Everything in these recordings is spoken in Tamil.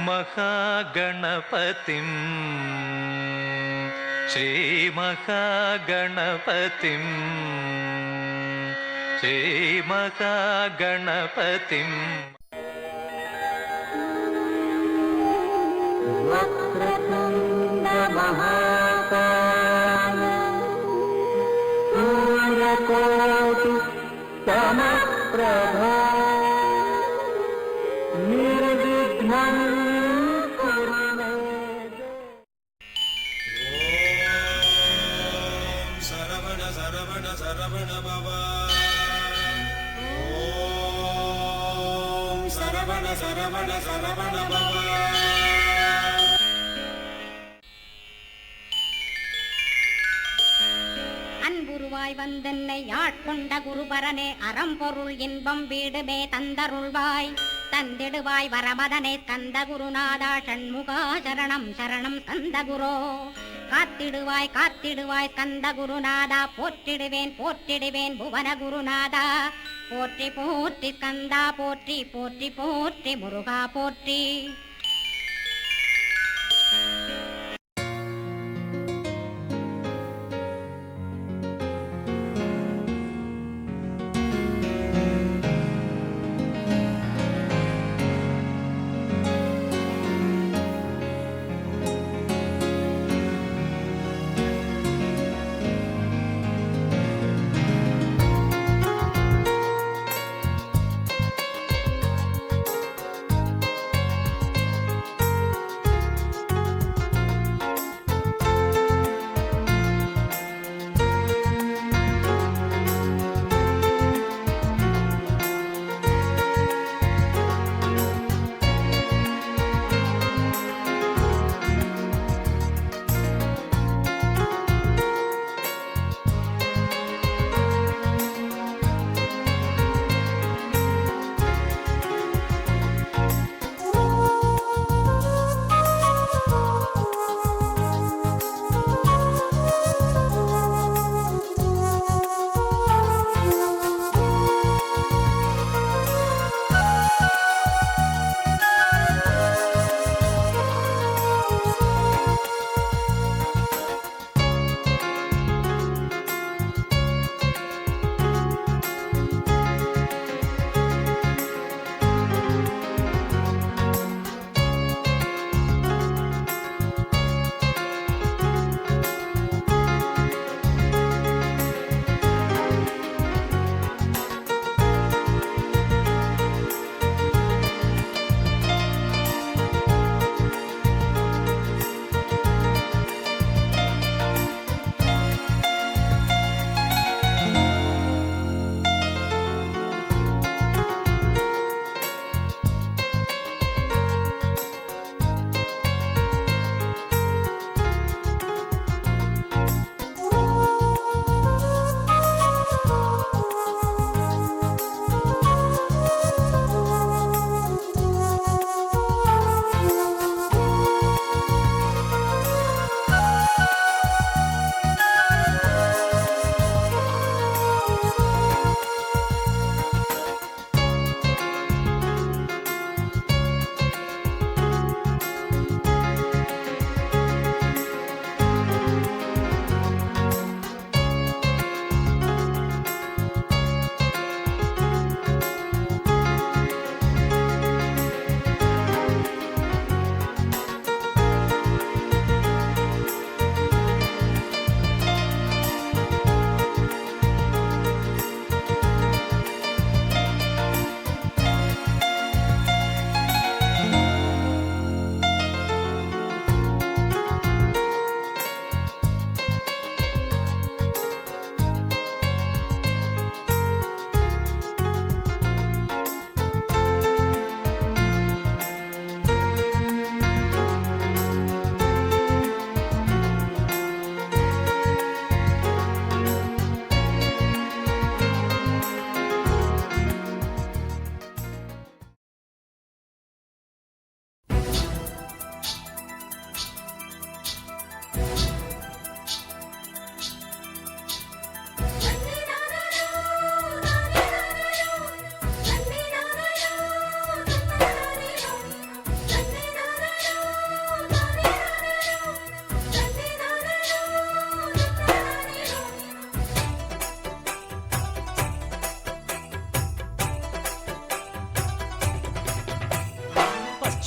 महागणपतिं श्रीमहागणपतिं श्रीमहागणपतिं वक्रतुण्ड महाकाय सूर्यकोटि समप्रभा निर्विघ्नं कुरु मे ओम सरवण सरवण सरवण भव ओम सरवण सरवण सरवण भव அன்புருவாய் வந்தென்னை ஆட்கொண்ட குருபரனே அறம்பொருள் இன்பம் வீடுமே தந்தருள்வாய் தந்திடுவாய் வரமதனே கந்த குருநாதா ஷண்முகா சரணம் சரணம் கந்த குரோ காத்திடுவாய் காத்திடுவாய் கந்த குருநாதா போற்றிடுவேன் போற்றிடுவேன் புவன குருநாதா போற்றி போற்றி கந்தா போற்றி போற்றி போற்றி முருகா போற்றி.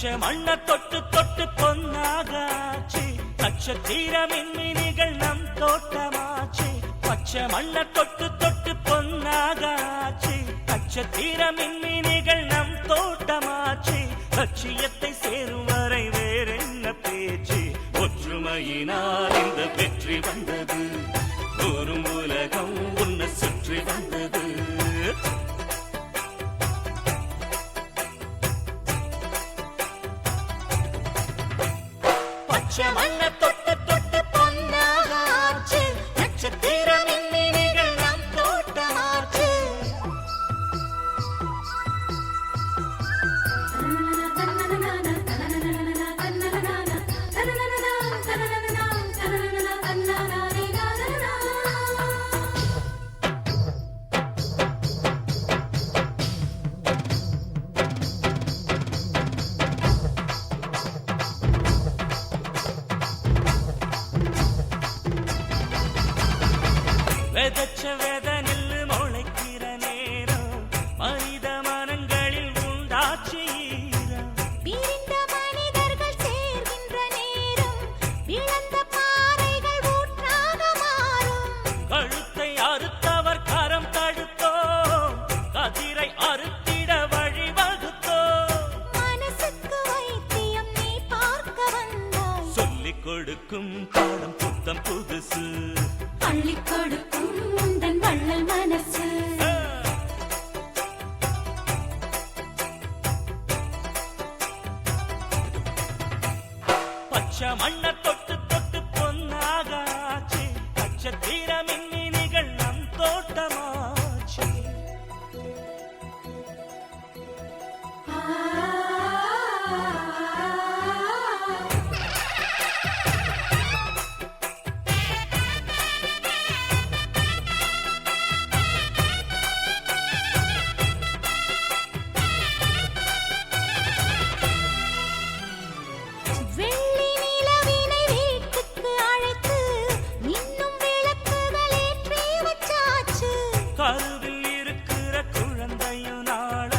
பச்சை மண்ண தொட்டு தொட்டு பொன்னாகாச்சு நட்சத்திர மின்மினிகள் நம் தோட்டமாச்சு பச்சை மண்ண தொட்டு தொட்டு பொன்னாகாச்சு நட்சத்திர மின்மினிகள் நம் தோட்டமாச்சு லட்சியத்தை சேரும் வரை வேறென்ன பேச்சு ஒற்றுமையினால் இந்த வெற்றி வந்தது ஒரு உலகம் உன்னை சுற்றி வந்தது பச்சை மண்ண தொட்டு தொட்டு பொன்னாகாச்சு நட்சத்திர மின்மினிகள் நம் தோட்டமாச்சு விதைச்ச வித நெல்லு முளைக்கிற நேரம் மனித மனங்களில் உண்டாச்சு ஈரம் பிரிந்த மனிதர்கள் சேர்கின்ற நேரம் இழந்த பாறைகள் ஊற்றாக மாறும் கழுத்தை அறுத்தவர் கரம் தடுத்தோ கதிரை அறுத்திட வழிவகுத்தோ மனசுக்கு வைத்தியம் நீ பார்க்க வந்தாய் சொல்லிக் கொடுக்கும் பாடம் புத்தம் புதுசு அள்ளி கொடுக்கும் உந்தன் வள்ளல் மனசு பச்சை மண்ண தொட்டு தொட்டு பொன்னாகாச்சு நட்சத்திர மின்மினிகள் நம் தோட்டமாச்சு வெள்ளி நிலவினை வீட்டுக்கு அழைத்து இன்னும் விளக்குகள் ஏற்றி வச்சாச்சு கருவில் இருக்கிற குழந்தையும் நாள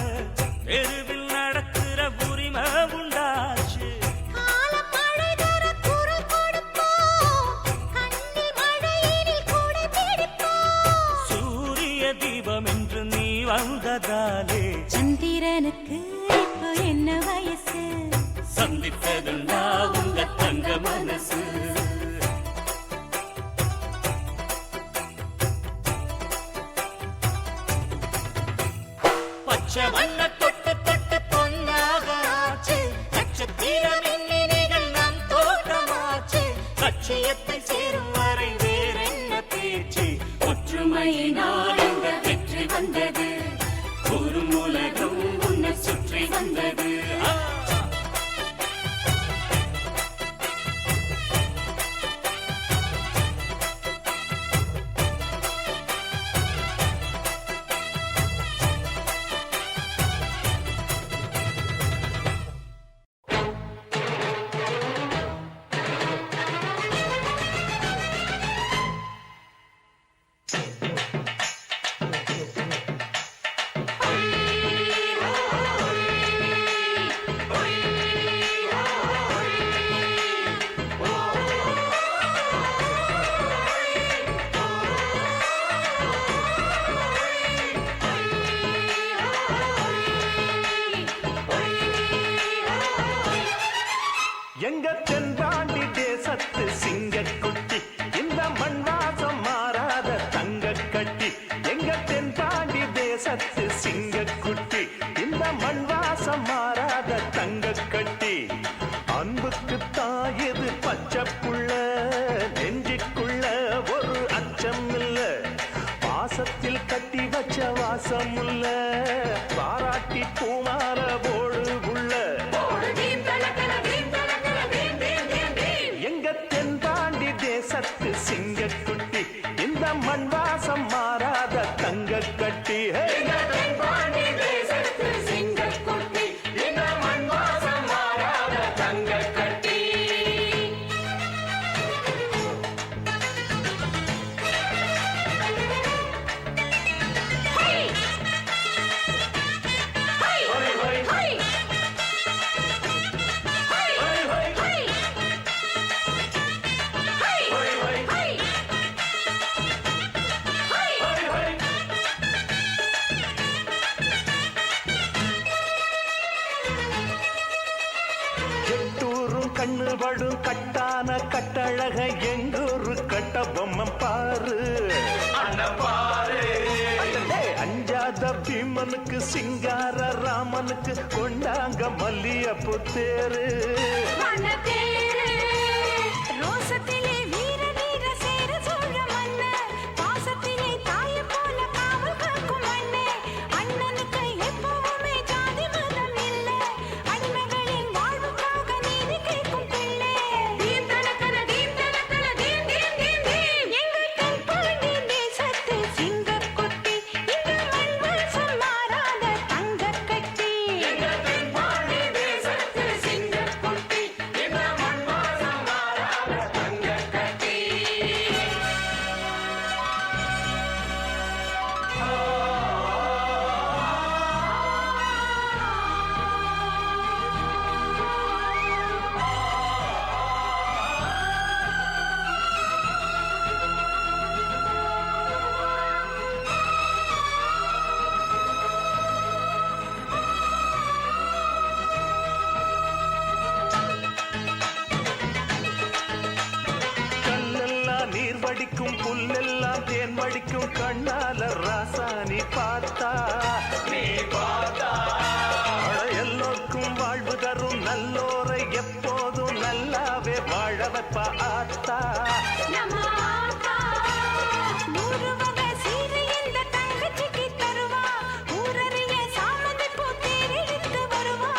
தெருவில் நடக்கிற உரிமை உண்டாச்சு காலம் மழை தர குரல் கொடுப்போம் கண்ணில் மழையினில் கூட பிடிப்போம் சூரிய தீபம் என்று நீ வந்ததாலே சந்திரனுக்கு இப்போ என்ன வயசு சந்தித்ததுண்டா உங்க தங்க மனசு பச்சை மண்ண தொட்டு தொட்டு பொன்னாகாச்சு நட்சத்திர மின்மினிகள் நம் தோட்டமாச்சு லட்சியத்தை சேரும் வரை வேறென்ன பேச்சு ஒற்றுமையினால் இந்த வெற்றி வந்தது ஒரு உலகம் உன்னை சுற்றி வந்தது எங்க தென்பாண்டி தேசத்து சிங்கக்குட்டி இந்த மண் வாசம் மாறாத தங்க கட்டி எங்க தென்பாண்டி தேசத்து சிங்கக்குட்டி இந்த மண் வாசம் மாறாத தங்க கட்டி அன்புக்கு தாயது பச்சை புள்ள நெஞ்சுக்குள்ள ஒரு அச்சம் இல்ல பாசத்தில் கட்டி வச்ச வாசம் இல்ல பாராட்டி பூமார போடு புள்ள எங்க தென்பாண்டி தேசத்து சிங்கக்குட்டி இந்த மண் வாசம் மாறாத தங்க கட்டி கண்ணுபடும் கட்டான கட்டழக எங்கூரு கட்ட பொம்மை பாரு அஞ்சாத பீமனுக்கு சிங்கார ராமனுக்கு கொண்டாங்க மல்லியப்பு தேரு ரோசத்திலே வீர வீர சேர சோழ மன்ன பாசத்திலே தாய போல காவல் காக்கும் மண்ணே அண்ணனுக்கு எப்பவுமே ஜாதி மதம் இல்ல அடிமைகளின் வாழ்வுக்காக நீதி கேட்கும் பிள்ளை தீம் தனக்கன தீம் தனக்கன தீம் தீம் தீம் தீம் எங்கள் தென்பாண்டி தேசத்து சிங்கக்குட்டி இந்த மண் வாசம் மாறாத தங்கக் கட்டி எங்கள் தென்பாண்டி தேசத்து சிங்கக்குட்டி இந்த மண் வாசம் மாறாத தங்கக் கட்டி கண்ணெல்லாம் நீர் வடிக்கும் புல்லெல்லாம் தேன் வடிக்கும் கண்ணால ராசாணி பார்த்தா அட எல்லோருக்கும் வாழ்வு தரும் நல்லோரை எப்போதும் நல்லாவே வாழ வைப்பா ஆத்தா நம்ம ஆத்தா நூறு வகை சீரை இந்த தங்கச்சிக்கு தருவா ஊரறிய சாமந்தி பூ தேரெடுத்து வருவா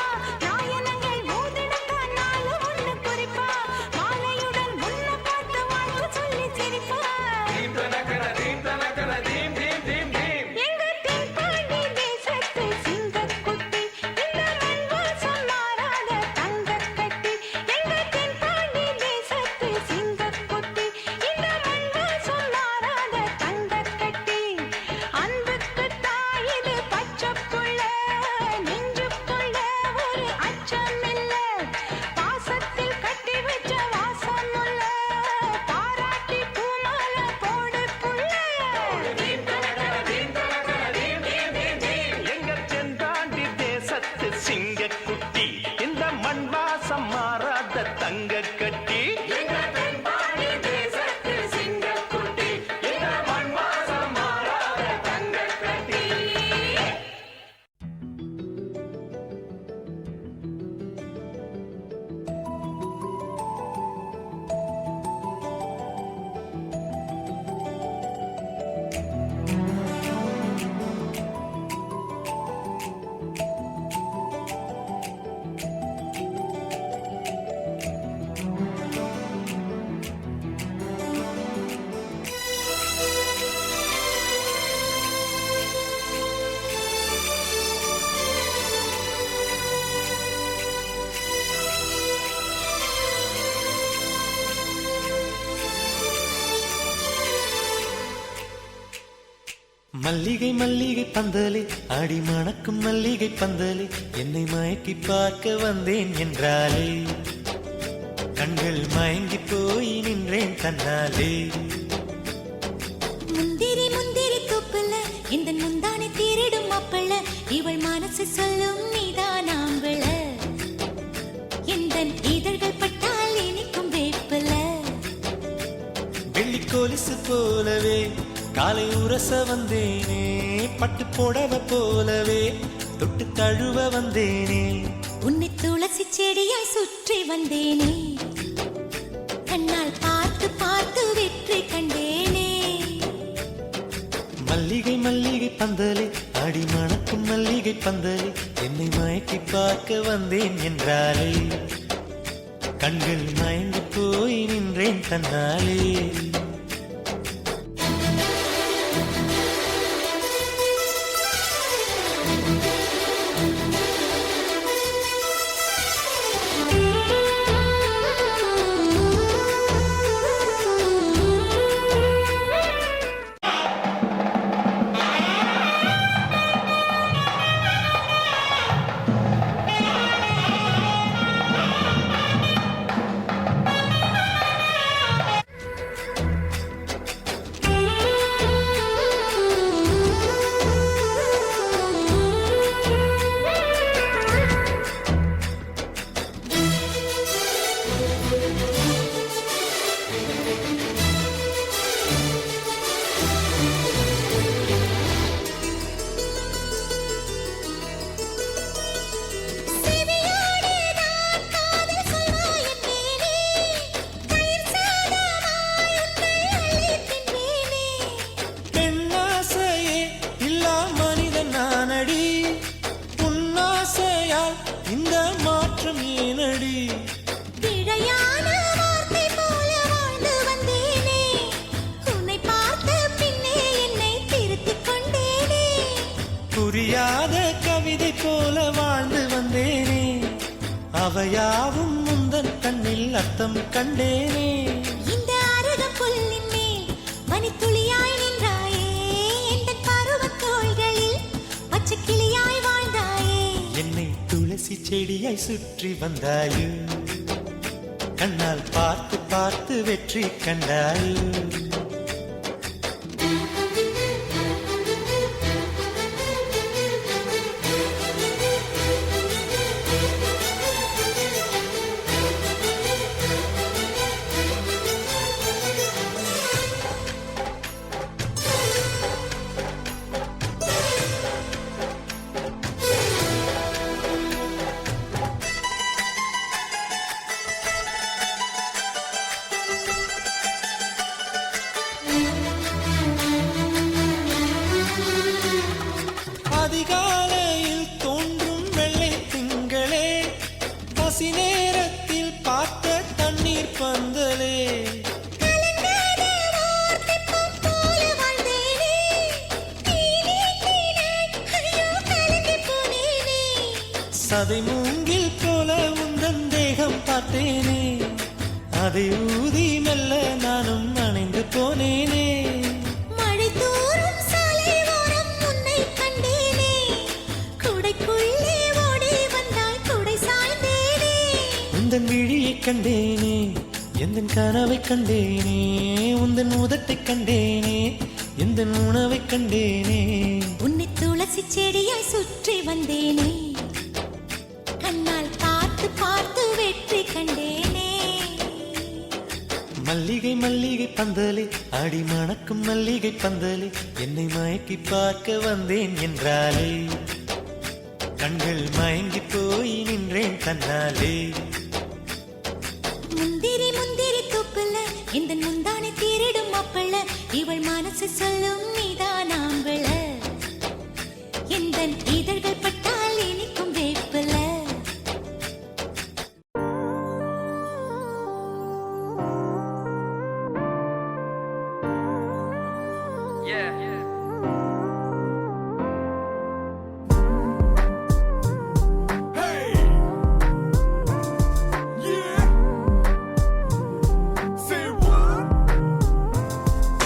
நாயனங்கள் ஊதிடத்தா நாலு ஒண்ணு குறிப்பா மாலையுடன் முன்ன பார்த்து வாழ்த்து சொல்லி சிரிப்பா எங்க தென்பாண்டி தேசத்து சிங்கக்குட்டி இந்த மண் வாசம் மாறாத தங்கக் கட்டி எங்க தென்பாண்டி தேசத்து சிங்கக்குட்டி இந்த மண் வாசம் மாறாத தங்கக் கட்டி அன்புக்கு தாயிது பச்சைப்புள்ள நெஞ்சுக்குள்ள ஒரு அச்சமில்ல பாசத்தில் கட்டி வச்ச வாசமுள்ள பாராட்டி பூமாலை போடு புள்ள எங்க தென்பாண்டி தேசத்து சிங்கக்குட்டி இந்த மண் வாசம் மாறாத தங்க கட்டி மல்லிகை மல்லிகை பந்தலே ஆடி மணக்கும் மல்லிகை பந்தலே என்னை மயக்கி பார்க்க வந்தேன் என்றாலே கண்கள் மயங்கி போய் நின்றேன் தன்னாலே முந்திரி முந்திரி தூப்புல இந்த முந்தானை தீரிடும் மாப்பிள்ள இவள் மனசு சொல்லும் நீதான் ஆம்பள இந்த இதழ்கள் பட்டால் இனிக்கும் வேப்பில வெள்ளி கொலுசு போலவே காலை உரச வந்தேனே பட்டு புடவ போலவே தொட்டு தழுவ வந்தேனே உன்னை துளசி செடியாய் சுற்றி வந்தேனே கண்ணால் பார்த்து பார்த்து வெற்றி கண்டேனே மல்லிகை மல்லிகை பந்தலே அடி மணக்கும் மல்லிகை பந்தலே என்னை மயக்கி பார்க்க வந்தேன் என்றாலே கண்கள் மயங்கி போய் நின்றேன் தன்னாலே அவையாவும் முந்தன் கண்ணில் அர்த்தம் கண்டேனே. இந்த அருக புல்லின் மேல் மணித்துளியாய் நின்றாயே, இந்த பருவத் தோள்களில் பச்சை கிளியாய் வாழ்ந்தாயே. என்னை துளசி செடியாய் சுற்றி வந்தாயோ, கண்ணால் பார்த்து பார்த்து வெற்றி கண்டாயோ. அதிகாலையில் தோன்றும் வெள்ளை திங்களே, பசி நேரத்தில் பார்த்த தண்ணீர் பந்தலே. சதை மூங்கில் போல உந்தன் தேகம் பார்த்தேனே, அதை ஊதி மெல்ல நானும் அணைந்து போனேனே. மழை தூரும் சாலை ஓரம் உன்னை கண்டேனே, குடைக்குள்ளே ஓடி வந்தாய் குடை சாய்ந்தேனே. உந்தன் விழியை கண்டேனே, எந்தன் கனவை கண்டேனே, உந்தன் உதட்டை கண்டேனே, எந்தன் உணவை கண்டேனே. உன்னை துளசி செடியாய் சுற்றி வந்தேனே, கண்ணால் பார்த்து பார்த்து வெற்றி கண்டேனே. மல்லிகை மல்லிகை பந்தலே, அடி மணக்கும் மல்லிகை பந்தலே, என்னை மயக்கி பார்க்க வந்தேன் என்றாலே, கண்கள் மயங்கி போய் நின்றேன் தன்னாலே. முந்திரி முந்திரி தூப்புல இந்த முந்தானை தீரிடும் மாப்பிள்ள, இவள் மனசு சொல்லும் நீதான் ஆம்பள, எந்த இதழ்கள் பட்டால் இனிக்கும் வேப்பில.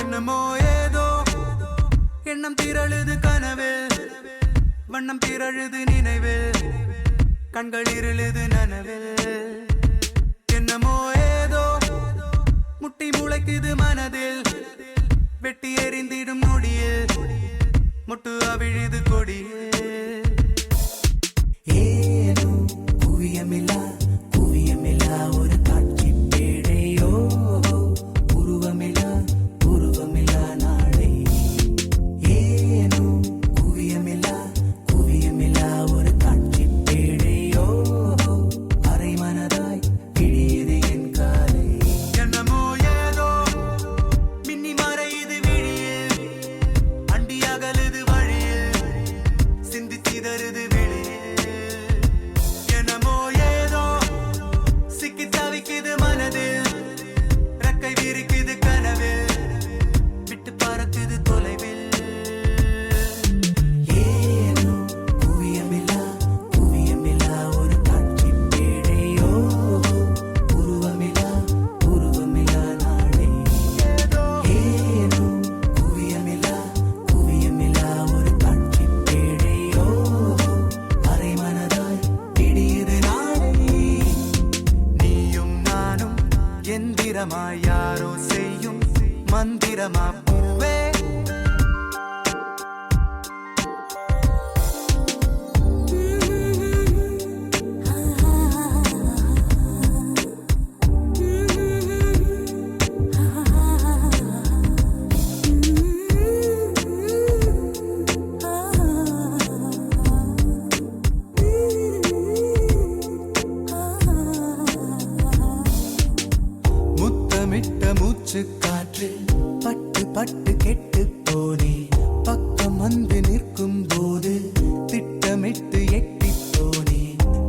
என்னமோ ஏதோ எண்ணம் திரழுது கனவில், வண்ணம் திரழுது நினைவில், கண்கள் இருளுது நனவில். என்னமோ ஏதோ முட்டி முளைக்குது மனதில், வெட்டி எறிந்திடும் நொடியில், முட்டு அவிழுது கொடியில். ஏனோ குவியமில்லா குவியமில்லா ஒரு காட்சி பேழையோ, உருவமில்லா உருவமில்லா நாளை. ஏனோ குவியமில்லா குவியமில்லா ஒரு காட்சி பேழையோ, அரை மனதாய் கிழியது என் காலை. என்னமோ ஏதோ மின்னி மறையுது விழியில், அண்டி அகலுது வழியில், சிந்தி சிதறுது வெளியில். என்னமோ ஏதோ சிக்கி தவிக்குது மனதில், ரெக்கை விரிக்குது கனவில், விட்டு பறக்குது தொலைவில். ஏனோ குவியமில்லா குவியமில்லா ஒரு காட்சி பேழையோ, உருவமில்லா உருவமில்லா நாளை. ஏனோ குவியமில்லா குவியமில்லா ஒரு காட்சி பேழையோ, அரை மனதாய் பிடியுது நாளை. நீயும் நானும் எந்திரமாய் யாரோ செய்யும் மந்திரமா பூவே. முத்தமிட்ட மூச்சு காற்று பட்டு பட்டு கெட்டு போனே, பக்கம் வந்து நிற்கும் போது திட்டமிட்டு எட்டி போனே.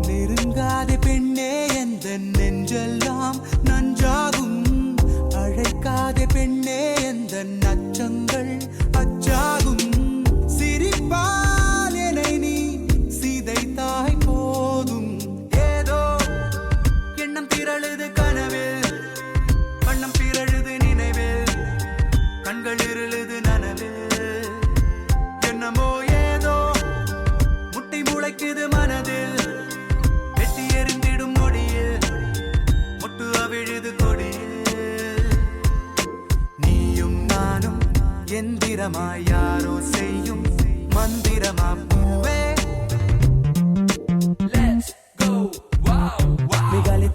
நெருங்காத பெண்ணே எந்த நெஞ்செல்லாம் நஞ்சாகும், அழைக்காத பெண்ணே எந்த நச்சங்கள் அச்சாகும். சிரிப்பால் என்னை நீ சிதைத்தாய் போதும், ஏதோ கண்கள் இருளுது நனவு என்னமோ ஏதோ முட்டி முளைக்குது மனதில் வெட்டி எறிந்திடும் மொழியில் முட்டு அவிழுது கொடியில் நீயும் நானும் எந்திரமாய் யாரோ செய்யும் மந்திரமா பூவே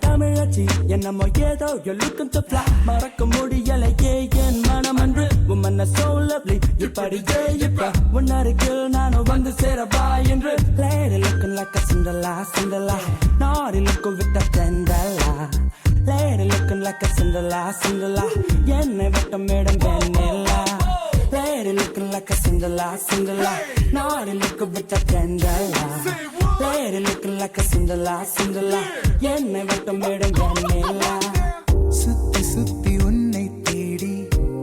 தமிழச்சி என்னமோ ஏதோ you're looking to fly மறக்க முடியலையே என் மனம் அன்று woman are so lovely இப்படியே இப்ப உன்னருகில் நானும் வந்து சேரவா என்று lady looking like a Cinderella Cinderella naughty looking with a Cinderella lady looking like a Cinderella Cinderella என்னை வட்டம் madam Vennila lady looking like a Cinderella Cinderella naughty looking with a Cinderella lady looking like a Cinderella Cinderella என்னை வட்டம் மேடம் வெண்ணிலா சுத்தி சுத்தி உன்னை தேடி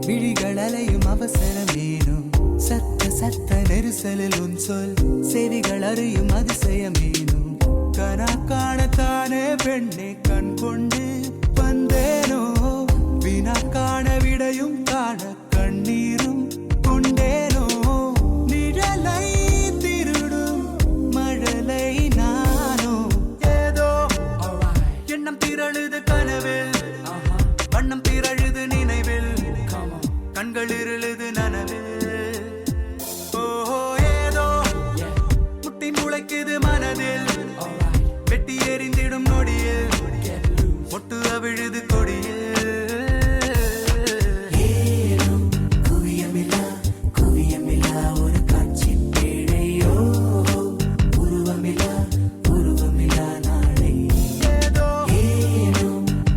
விழிகள் அலையும் அவசரமேனும் சத்த சத்த நெரிசலில் உன் சொல் செவிகள் அறியும் அதிசயமேனும் கனா காணத்தானே பெண்ணை கண் கொண்டு வந்தேனோ வினா காண விடையும் காண கண்ணீரும் கொண்டேனோ நிழலை திருடும் மழலை நானோ ஏதோ எண்ணம் திரழுது கனவில் வண்ணம் திரழுது நினைவில் கண்கள் இருளுது நனவில் ஓஹோ ஏதோ முட்டி முளைக்குது மனதில் வெட்டி எறிந்திடும் நொடியில் ஒட்டு அவிழுது கொடியில் குவியமில்லா ஒரு காட்சி பேழையோ உருவமில்லா நாளை ஏதோ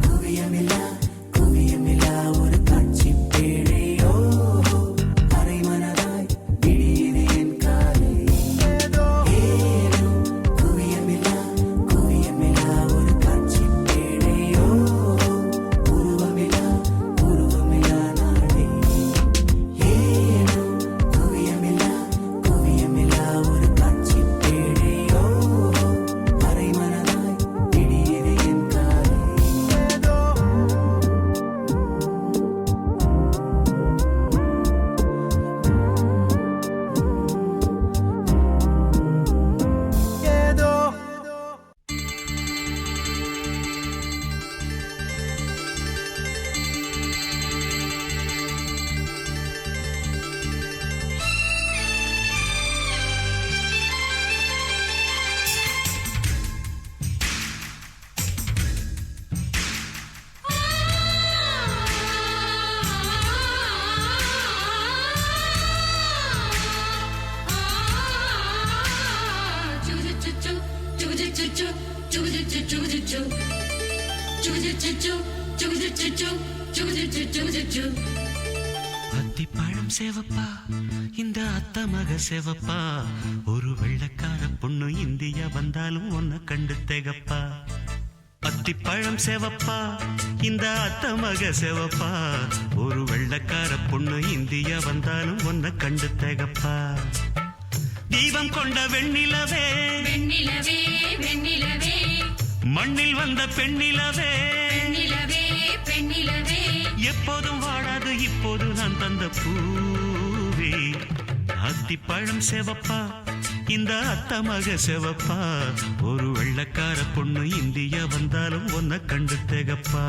குவியமில்லா ஒரு காட்சி பேழையோ அரை மனதாய் விடியது என் காலை ஏதோ குவியமில்லா ஒரு காட்சி பேழையோ உருவமில்லா நாளை குவியமில்லா ஒரு காட்சி பேழையோ அரை மனதாய் விடியது என் காலை ஏதோ ஏதோ அத்திப்பழம் சேவப்பா இந்த அத்த மக சேவப்பா ஒரு வெள்ளக்கார பொண்ணு இந்தியா வந்தாலும் உன்னை கண்டு திகப்பா அத்திப்பழம் சேவப்பா இந்த அத்த மக சேவப்பா ஒரு வெள்ளக்கார பொண்ணு இந்தியா வந்தாலும் உன்னை கண்டு திகப்பா தீபம் கொண்ட வெண்ணிலவே வெண்ணிலவே வெண்ணிலவே மண்ணில் வந்த பெண்ணிலவே பெண்ணிலவே பெண்ணிலவே எப்போதும் வாடாது இப்போது நான் தந்த பூவே அத்திப்பழம் சேவப்பா இந்த அத்த மக சேவப்பா ஒரு வெள்ளக்கார பொண்ணு இந்தியா வந்தாலும் உன்னை கண்டு திகப்பா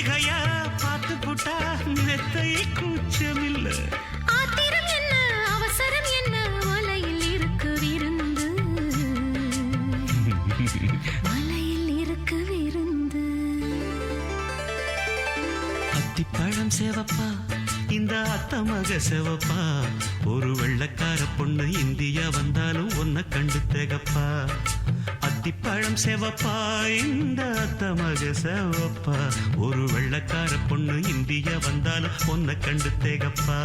கொள்கையா பார்த்து புட்டா மெத்தை கூச்சமில்ல. ஆத்திரம் என்ன அவசரம் என்ன வலையில் இருக்கு விருந்து வலையில் இருக்கு விருந்து. அத்திப்பழம் சேவப்பா இந்த அத்தமக சேவப்பா, ஒரு வெள்ளக்கார பொண்ணு இந்தியா வந்தாலும் ஒன்ன கண்டு தேகப்பா. அத்திப்பழம் சேவப்பா இந்த அத்தமக சேவப்பா, ஒரு வெள்ளக்கார பொண்ணு இந்தியா வந்தாலும் ஒன்ன கண்டு தேகப்பா.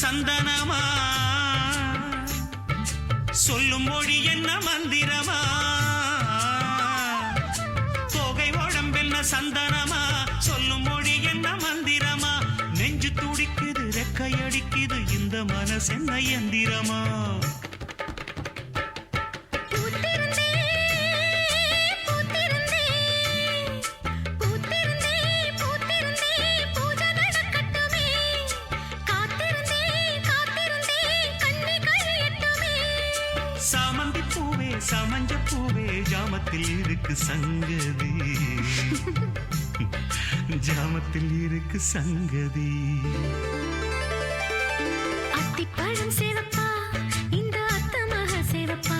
சந்தனமா சொல்லும் மொழி என்ன மந்திரமா, தோகை உடம்பில் சந்தனமா சொல்லும் மொழி என்ன மந்திரமா, நெஞ்சு துடிக்குது ரெக்கையடிக்குது இந்த மனசு என்ன எந்திரமா. சாமந்தி பூவே சமஞ்ச பூவே ஜாமத்தில் இருக்கு சங்கதி, ஜாமத்தில் இருக்கு சங்கதி. அத்திப்பழம் சேவப்பா இந்த அத்தமக சேவப்பா,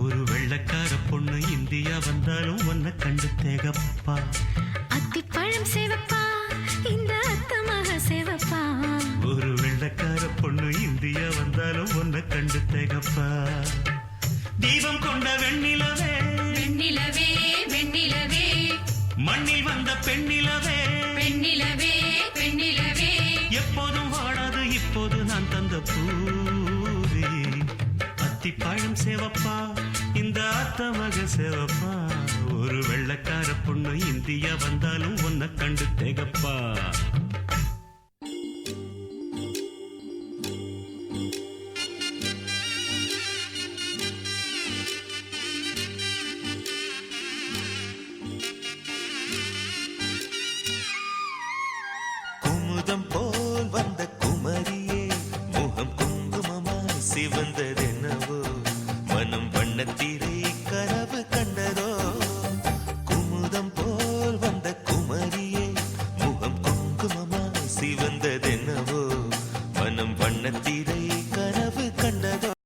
ஒரு வெள்ளக்கார பொண்ணு இந்தியா வந்தாலும் ஒன்ன கண்டு தேகப்பா. அத்திப்பழம் சேவப்பா இந்த அத்தமக சேவப்பா, ஒரு வெள்ளக்கார பொண்ணு இந்தியா வந்தாலும் ஒன்ன கண்டு தேகப்பா. தீபம் கொண்ட வெண்ணிலவே வெண்ணிலவே வெண்ணிலவே, மண்ணில் வந்த பெண்ணிலவே பெண்ணிலவே பெண்ணிலவே, எப்போதும் வாடாது இப்போது நான் தந்த பூவே. அத்திப்பழம் சேவப்பா இந்த அத்தமக சேவப்பா, ஒரு வெள்ளக்கார பொண்ணு இந்தியா வந்தாலும் ஒன்ன கண்டு தேகப்பா. குமுதம் போல் வந்த குமரியே, முகம் குங்குமமாய் சிவந்ததென்னவோ, மனம் வண்ணத்திலே